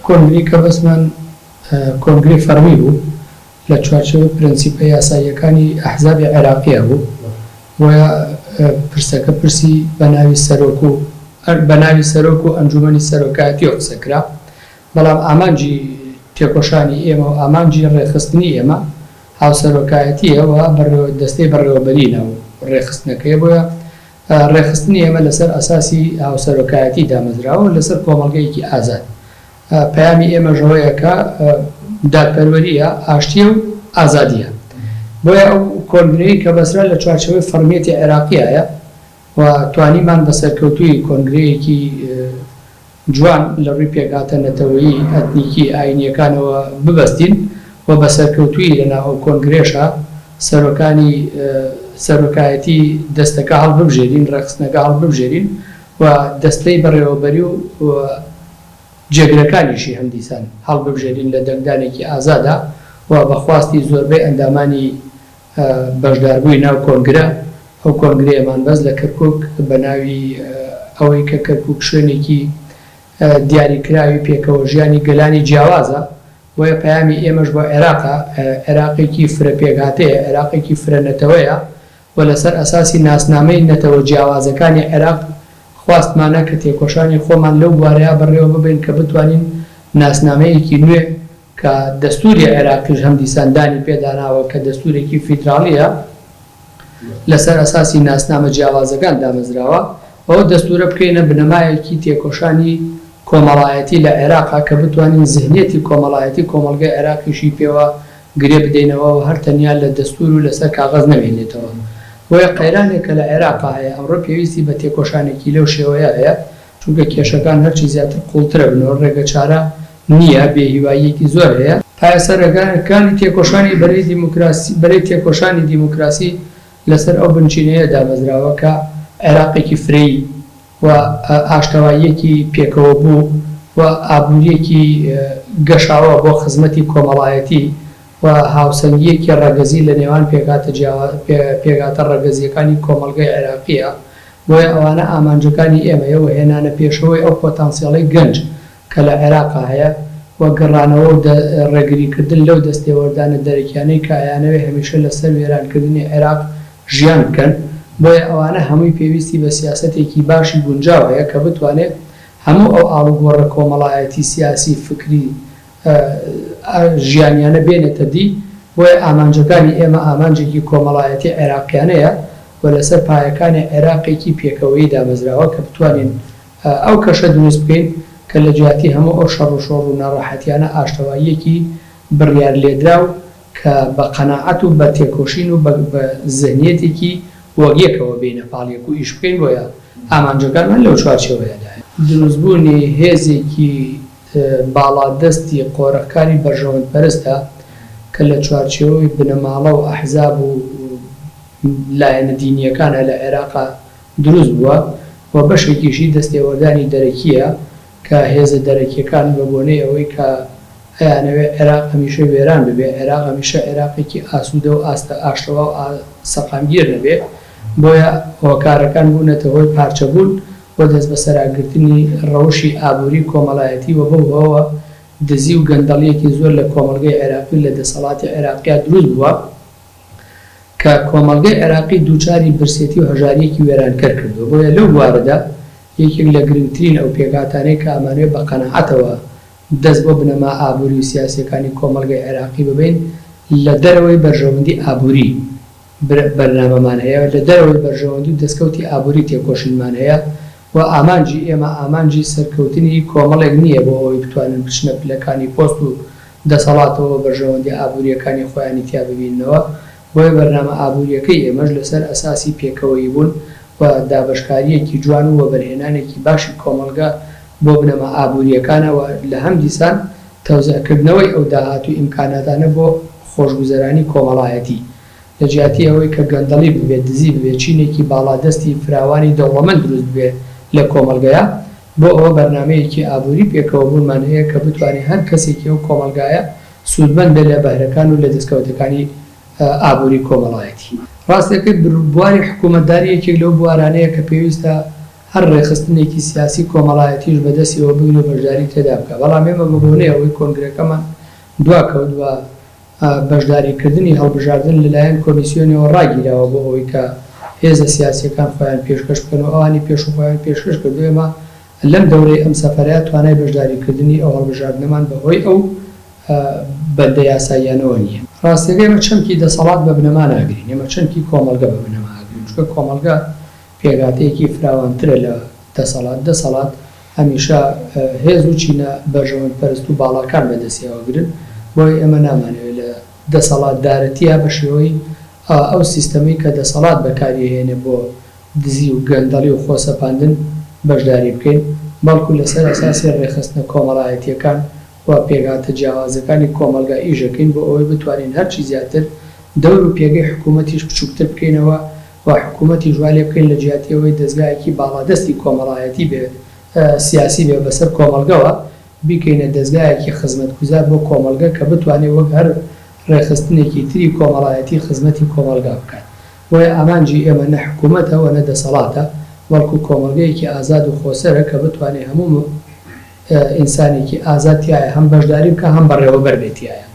کۆنگری کە بەسمان کۆنگری فەرمی بوو لە چوارچێوەی پرەنسیپە یاساییەکانی ئەحزابی عێراقیە بوو وە پرسەکە پرسی بە ناوی سەرۆک و ئەنجومەنی سەرۆکایەتیەوە قسەکرا، بەڵام ئامانجی تێکۆشانی ئێمە و ئامانجی ڕێخستنی ئێمە هاوسەرۆکایەتیە و دەستەی بەڕێوەبەرینە و ڕێخستنەکەی بۆیە ڕێخستنی ئێمە لەسەر ئەساسی هاوسەرۆکایەتی دامەزراوە لەسەر کۆمەڵگەیەکی ئازاد. پەیامی ئێمە ژەوەیە کە دادپەروەریە، ئاشتیە و ئازادیە. بۆیە ئەو کۆنگرەی کە بەسرا لە چوارچێوەی فەرمیەتی عێراقیایە و توانیمان بە سەرکەوتووی کۆنگرەیەکی جوان لە ڕووی پێکهاتە نەتەوەیی ئەتنیکی ئاینیەکانەوە ببەستین و بە سەرکەوتووی لەناو کۆنگرێشە سەرۆکایەتی دەستەکە هەڵببژێرین، ڕێخستنەکە هەڵببژێرین و دەستەی بەڕێوەبەری و جێگرەکانیشی هەمدیسان هەڵببژێرین لە دەنگدانێکی ئازادا و بەخواستی زۆربەی ئەندامانی بەشداربووی ناو کۆنگرە. ئەو کۆنگرەیەمان بەس لە کەرکووک بە ناوی ئەوەی کە کەرکووک شوێنێکی دیاریکراوی پێکەوە ژیانی گەلانی جیاوازە، وە پەیامی ئێمەش بۆ عێراقە، عێراقێکی فرە پێکهاتەیە، عێراقێکی فرە نەتەوەیە و لەسەر ئەساسی ناسنامەی نەتەوە جیاوازەکانی عێراق خواستمانە کە تێکۆشانی خۆمان لەو بوارەیە بەڕێوە ببین کە بتوانین ناسنامەیەکی نوێ کە دەستوری عێراقیش هەمدیساندانی پێداناوە کە دەستورێکی فیدراڵیە لەسەر ئەساسی ناسنامە جیاوازەکان دامەزراوە، ئەوە دەستورە بکەینە بنەمایەکی تێکۆشانی کۆمەڵایەتی لە عێراقا کە بتوانین زهنیەتی کۆمەڵایەتی کۆمەڵگەی عێراقیشی پێوە گرێ بدەینەوە و هەر تەنیا لە دەستور و لەسەر کاغەز نەمێنێتەوە. بۆیە قەیرانێکە لە عێراقا هەیە ئەمڕۆ پێویستی بە تێکۆشانێکی لەو شێوەیە هەیە، چونکە کێشەکان هەرچی زیاتر قوڵترە بنەوە، ڕێگە چارە نییە، بێهیواییەکی زۆر هەیە. پایەسەر ڕێگەکانی تێکۆشانی بەرەی تێکۆشانی دیموکراسی لەسەر ئەو بنچینەیە دامەزراوە کە عێراقێکی فرەی و ئاشتەواییەکی پێکەوە بوو و ئابوووریەکی گەشاوە بۆ خزمەتی کۆمەڵایەتی و هاوسەنگیەکی ڕەگەزی لە نێوان پێکهاتە ڕەگەزیەکانی کۆمەڵگەی عێراقیە. بۆیە ئەوانە ئامانجەکانی ئێمەیەوە هێنانە پێشەوەی ئەو پۆتانسیێڵی گەنج کە لە عێراقا هەیە و گەڕانەوە و ڕێگریکردن لەو دەستێوەردانە دەرەکیانەی کە ئایانەوێ هەمیشە لەسەر وێرانکردنی عێراق ژیان بکەن. بۆیە ئەوانە هەمووی پێویستی بە سیاسەتێکی باشی گونجاوەیە کە بتوانێت هەموو ئەو ئاڵوگۆڕە کۆمەڵایەتی سیاسی فکری ژیانیانە بێنێتە دی. بۆیە ئامانجەکانی ئێمە ئامانجێکی کۆمەڵایەتی عێراقیانەیە و لەسەر پایەکانی عێراقێکی پێکەوەی دامەزراوە کە بتوانین ئەو کەشە دروست بکەین کە لە جیاتی هەموو ئەو شەڕ و شۆڕ و ناڕەحەتیانە ئاشتەواییەکی بڕیار لێدراو کە بە قەناعەت و بە تێکۆشین و بە زەهنیەتێکی وەگیەکەوە بینە پاڵیەک و ئیش بکەین. بۆیە ئامانجەکانمان لەو چوارچێوەیەدا دروستبوونی هێزێکی باڵادەستی قۆرەکانی بەرژەوەندپەرستە کە لە چوارچێوەی بنەماڵە و ئەحزاب و لایەنە دینیەکانە لە عێراقا دروست بووە و بەشێکیشی دەستێوەردانی دەرەکیە کە هێزە دەرەکیەکان بە بۆنەی ئەوەی کە ئەیانەوێ عێراق هەمیشە وێران ببێ، عێراق هەمیشە عێراقێکی ئاسوودە و ئاشتەوا و سەقامگیر نەبێ. بۆیە هۆکارەکان بوونەتە هۆی پارچەبوون و دەست بە سەراگرتنی ڕەوشی ئابووری کۆمەڵایەتی و بەوەوە دزی و گەندەڵیەکی زۆر لە کۆمەڵگەی عێراقی لە دەسەڵاتی عێراقیا دروست بووە کە کۆمەڵگەی عێراقی دووچاری برسێتی و هەژاریەکی وێرانکەر کردو. بۆیە لەو بوارەدا یەکێک لە گرنگترین ئەو پێکهاتانەی کە ئەمانوێت بە قەناعەتەوە دەست بۆ بنەما ئابووری و سیاسیەکانی کۆمەڵگەی عێراقی ببین لە دەرەوەی بەرژەوەندی ئابووری بەرنامەمان هەیە، لە دەرەوەی بەرژەوەندی و دەستکەوتی ئابووری تێکۆشینمان هەیە و ئامانجی ئێمە ئامانجی سەرکەوتنی کۆمەڵێک نییە بۆ ئەوەی بتوانن بچنە پلەکانی پۆست و دەسەڵاتەوە بەرژەوەندی ئابووریەکانی خۆیانی تیا ببینەوە. بۆیە بەرنامە ئابووریەکەی ئێمەش لەسەر ئەساسی پێکەوەی بوون و دابەشکاریەکی جوان و بەرهێنانێکی باشی کۆمەلگا بۆ بنەما ئابووریەکانەوە لە هەم دیسان تەوزیعکردنەوەی ئەو داهاتوو ئیمکاناتانە بۆ خۆشگوزەرانی کۆمەڵایەتی لە جیاتی ئەوەی کە گەندەڵی ببێت، دزی ببێت، چینێکی باڵادەستی فراوانی دەوڵەمەند دروست بێت لە کۆمەلگەیە. بۆ ئەوە بەرنامەیەکی ئابووری پێکەوە بوونمان هەیە کە بتوانێت هەر کەسێکی ئەو کۆمەلگایە سوودمەندە لە بەهرەکان و لە دەستکەوتەکانی ئابووری کۆمەڵایەتی. ڕاستەکەی بواری حکوومەتداری یەکێک لەو بوارانەیە کە پێویستە هەر ڕێخستنێکی سیاسی کۆمەڵایەتیش بەدەستیەوە بگرن و بەشداری تێدا بکە. بەڵام ئێمە بەبوونەیە ئەوەی کۆنگرەکەمان دواکەوتوە بەشداریکردنی هەڵبژاردن لەلایەن کۆمیسیۆنەوە ڕاگیراوە بۆ ئەوەی کە هێزە سیاسیەکان خۆیان پێشکەش بکەن و ئەوانی پێشخۆیان پێشکەش کردو. ئێمە لەم دەورەی ئەم سەفەرەیە توانای بەشداریکردنی ئەو هەڵبژاردنەمان بەهۆی ئەو بەندە یاساییانەوە نییە. ڕاستیەکەی ئێمە چەمکی دەسەڵات بە بنەما ناگرین، ئێمە چەمکی کۆمەڵگە بە بنەما ئاگرین، چونکە کۆمەڵگە پێگاتەیەکی فراوانترە لە دەسەڵات. دەسەڵات هەمیشە هێز و چینە بەرژەوەندپەرست و باڵاکان بەدەستیەوەگرن، بۆی ئێمە نامانەوێت لە دەسەڵاتدارەتیە بە شێوەی ئەو سیستەمی کە دەسەڵات بەکاریهێنێ بۆ دزی و گەندەڵی و خۆسەپاندن بەشداری بکەین، بەڵکو لەسەر ئەساسی ڕێخستنە کۆمەڵایەتیەکان و پێگاتە جیاوازەکانی کۆمەلگا ئیژەکەین بۆ ئەوەی بتوانین هەرچی زیاتر دەور و پێگەی حکوومەتیش بچووکتر بکەینەوە و حکوومەتی ژوالێ بکەین لە جیاتیەوەی دەستگایەکی باڵادەستی کۆمەڵایەتی بێت سیاسی بێ بەسەر کۆمەلگەوە بیکەینە دەستگایەکی خزمەتگوزار بۆ کۆمەلگە کە بتوانێت وەک هەر ڕێخستنێکی تری کۆمەڵایەتی خزمەتی کۆمەلگا بکات. بۆیە ئامانجی ئێمە نە حکوومەتەوە نە دەسەڵاتە، بەڵکو کۆمەلگەیەکی ئازاد و خۆسەرە کە بتوانێت هەموو ئینسانێکی ئازادیایە هەم بەشداری بکە هەم بەڕێوەبەر بێتیایە.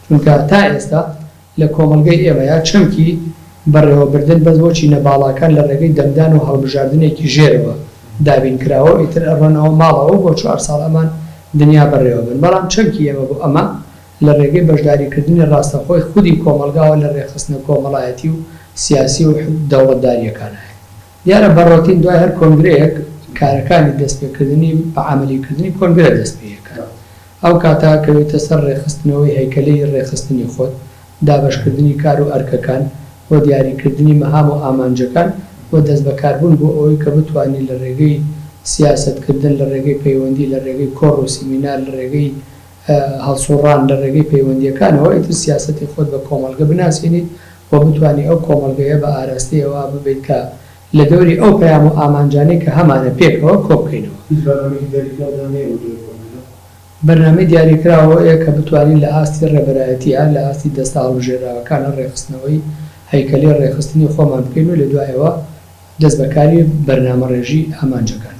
چونکە تا ئێستا لە کۆمەلگەی ئێمەیە چەمکی بەڕێوەبردن بەس بۆ چینە باڵاکان لە ڕێگەی دەمدان و هەڵبژاردنێکی ژێرەوە دابین کراوە، ئیتر ئەڕۆنەوە ماڵەوە بۆ 4 ساڵ ئەمان دنیا بەڕێوە بن. بەڵام چەمکی ئێمە بۆ ئەمە لە ڕێگەی بەشداریکردنی ڕاستەخۆی خودی کۆمەلگاوە لە ڕێخستنە کۆمەڵایەتی و سیاسی و دەوڵەتداریەکانایە. دیارە بەڕۆتین دوای هەر کۆنگرەیەک کارەکانی دەستپێکردنی بە عملیکردنی کۆنگرە دەست پێیەکات. ئەو کاتا کەوێتە سەر ڕێخستنەوەی هەیکەلەی ڕێخستنی خۆت، دابەشکردنی کار و ئەرکەکان بۆ دیاریکردنی مەهام و ئامانجەکان بۆ دەست بەکاربوون بۆ ئەوەی کە بتوانین لە ڕێگەی سیاستکردن، لە ڕێگەی پەیوەندی، لە ڕێگەی کۆڕ و سیمینار، لە ڕێگەی هەڵسوڕان، لە ڕێگەی پەیوەندیەکانەوە ئیتر سیاسەتی خۆت بە کۆمەلگە بناسیێنیت بۆ بتوانی ئەو کۆمەلگەیە بە ئاراستەیەوە ببێت کە لە دەوری ئەو پەیام و ئامانجانەی کە هەمانە پێکەوە کۆ بکەینەوە. بەرنامەی دیاریکراوە کە بتوانین لە ئاستی ڕێبەرایەتیان لە ئاستی دەستە هەڵبژێراوەکانە ڕێخستنەوەی هەیکەلی ڕێخستنی خۆمان بکەین و لە دوایەوە دەست بەکاری بەرنامە ڕێژی ئامانجەکان.